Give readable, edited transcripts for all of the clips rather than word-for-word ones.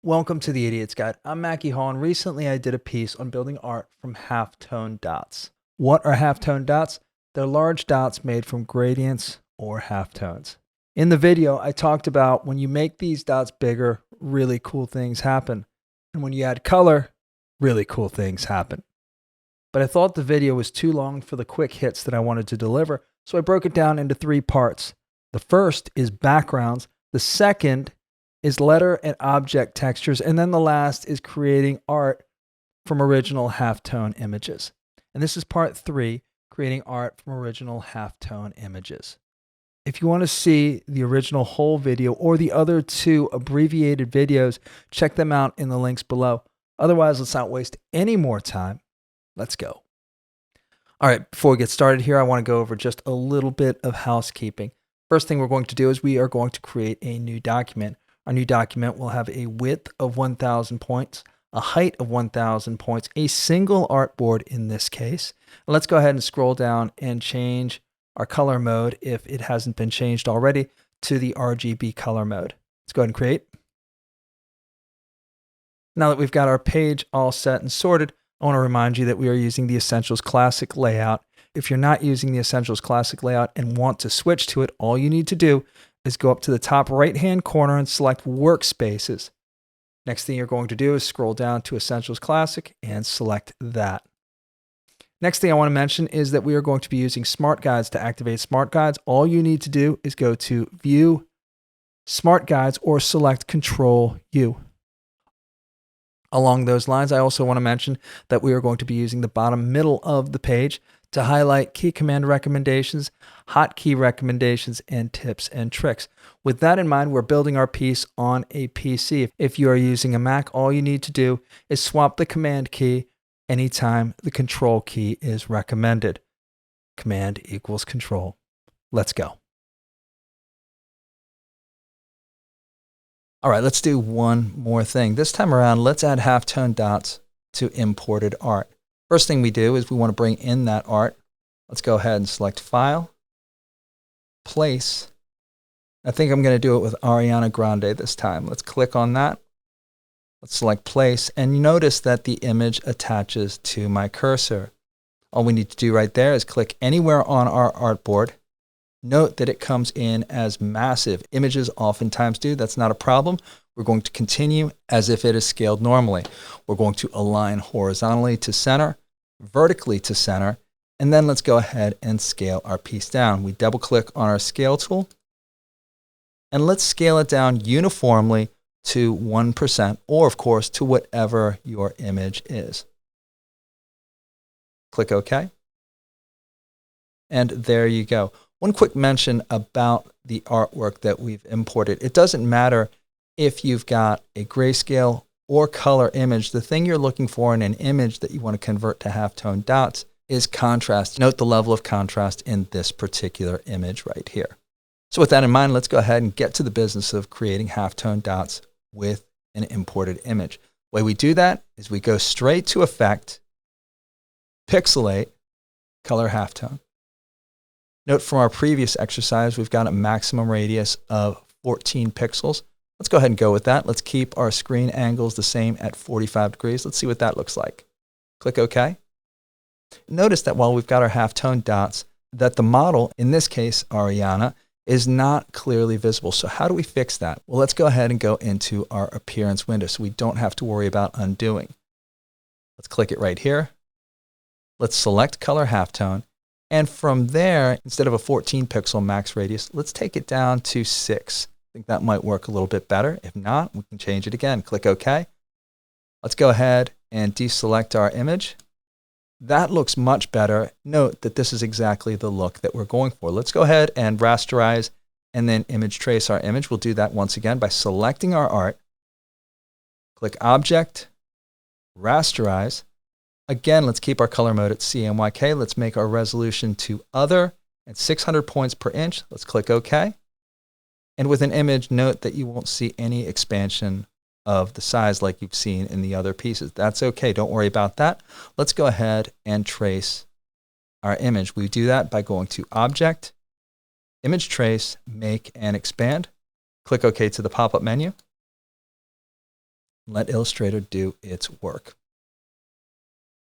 Welcome to the Idiot's Guide. I'm Mackie Hall, and recently I did a piece on building art from halftone dots. What are halftone dots? They're large dots made from gradients or halftones. In the video, I talked about when you make these dots bigger, really cool things happen. And when you add color, really cool things happen. But I thought the video was too long for the quick hits that I wanted to deliver, so I broke it down into 3 parts. The first is backgrounds. The second is letter and object textures. And then the last is creating art from original halftone images. And this is part 3, creating art from original halftone images. If you want to see the original whole video or the other 2 abbreviated videos, check them out in the links below. Otherwise, let's not waste any more time. Let's go. All right, before we get started here, I want to go over just a little bit of housekeeping. First thing we're going to do is we are going to create a new document. Our new document will have a width of 1,000 points, a height of 1,000 points, a single artboard in this case. And let's go ahead and scroll down and change our color mode, if it hasn't been changed already, to the RGB color mode. Let's go ahead and create. Now that we've got our page all set and sorted, I want to remind you that we are using the Essentials Classic layout. If you're not using the Essentials Classic layout and want to switch to it, all you need to do is go up to the top right-hand corner and select Workspaces. Next thing you're going to do is scroll down to Essentials Classic and select that. Next thing I want to mention is that we are going to be using Smart Guides to activate Smart Guides. All you need to do is go to View, Smart Guides, or select Control U. Along those lines, I also want to mention that we are going to be using the bottom middle of the page to highlight key command recommendations, hotkey recommendations, and tips and tricks. With that in mind, we're building our piece on a PC. If you are using a Mac, all you need to do is swap the command key anytime the control key is recommended. Command equals control. Let's go. All right, let's do one more thing. This time around, let's add halftone dots to imported art. First thing we do is we want to bring in that art. Let's go ahead and select File, Place. I think I'm going to do it with Ariana Grande this time. Let's click on that. Let's select Place, and you notice that the image attaches to my cursor. All we need to do right there is click anywhere on our artboard. Note that it comes in as massive. Images oftentimes do. That's not a problem. We're going to continue as if it is scaled normally. We're going to align horizontally to center, vertically to center, and then let's go ahead and scale our piece down. We double click on our scale tool, and let's scale it down uniformly to 1%, or of course to whatever your image is. Click OK. And there you go. One quick mention about the artwork that we've imported. It doesn't matter if you've got a grayscale or color image. The thing you're looking for in an image that you want to convert to halftone dots is contrast. Note the level of contrast in this particular image right here. So with that in mind, let's go ahead and get to the business of creating halftone dots with an imported image. The way we do that is we go straight to Effect, Pixelate, Color Halftone. Note from our previous exercise, we've got a maximum radius of 14 pixels. Let's go ahead and go with that. Let's keep our screen angles the same at 45 degrees. Let's see what that looks like. Click OK. Notice that while we've got our halftone dots, that the model, in this case, Ariana, is not clearly visible. So how do we fix that? Well, let's go ahead and go into our appearance window so we don't have to worry about undoing. Let's click it right here. Let's select Color Halftone. And from there, instead of a 14 pixel max radius, let's take it down to 6. I think that might work a little bit better. If not, we can change it again. Click OK. Let's go ahead and deselect our image. That looks much better. Note that this is exactly the look that we're going for. Let's go ahead and rasterize and then image trace our image. We'll do that once again by selecting our art. Click Object, Rasterize. Again, let's keep our color mode at CMYK. Let's make our resolution to Other at 600 points per inch. Let's click OK. And with an image, note that you won't see any expansion of the size like you've seen in the other pieces. That's okay. Don't worry about that. Let's go ahead and trace our image. We do that by going to Object, Image Trace, Make and Expand. Click OK to the pop-up menu. and let Illustrator do its work.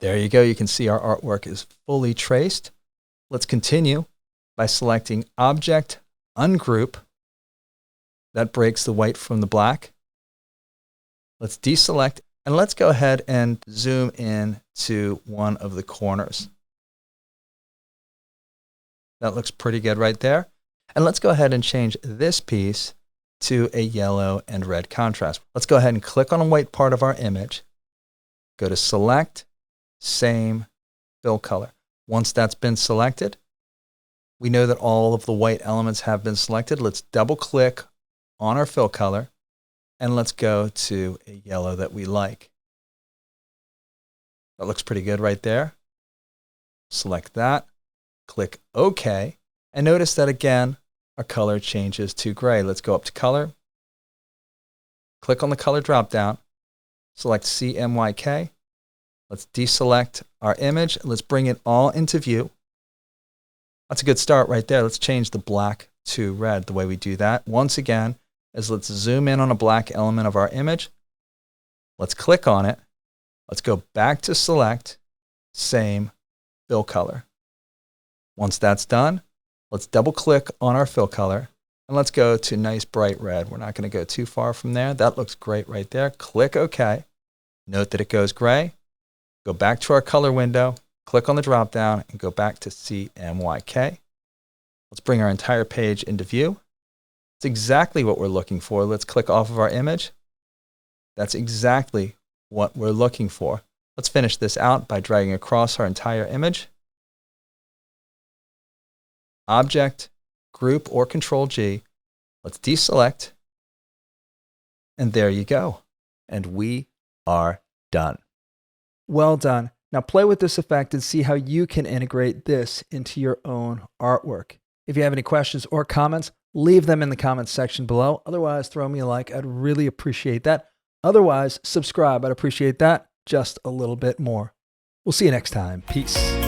There you go. You can see our artwork is fully traced. Let's continue by selecting Object, Ungroup. That breaks the white from the black. Let's deselect, and let's go ahead and zoom in to one of the corners. That looks pretty good right there. And let's go ahead and change this piece to a yellow and red contrast. Let's go ahead and click on the white part of our image. Go to Select, Same, Fill Color. Once that's been selected, we know that all of the white elements have been selected. Let's double click on our fill color, and let's go to a yellow that we like. That looks pretty good right there. Select that, click OK, and notice that again, our color changes to gray. Let's go up to Color, click on the Color drop-down, select CMYK. Let's deselect our image. Let's bring it all into view. That's a good start right there. Let's change the black to red. The way we do that, once again, is let's zoom in on a black element of our image. Let's click on it. Let's go back to Select, Same, Fill Color. Once that's done, let's double click on our fill color, and let's go to nice bright red. We're not going to go too far from there. That looks great right there. Click OK. Note that it goes gray. Go back to our color window, click on the drop down, and go back to CMYK. Let's bring our entire page into view. It's exactly what we're looking for. Let's click off of our image. That's exactly what we're looking for. Let's finish this out by dragging across our entire image. Object, Group, or Control-G. Let's deselect. And there you go. And we are done. Well done. Now play with this effect and see how you can integrate this into your own artwork. If you have any questions or comments, leave them in the comments section below. Otherwise, throw me a like. I'd really appreciate that. Otherwise, subscribe. I'd appreciate that just a little bit more. We'll see you next time. Peace.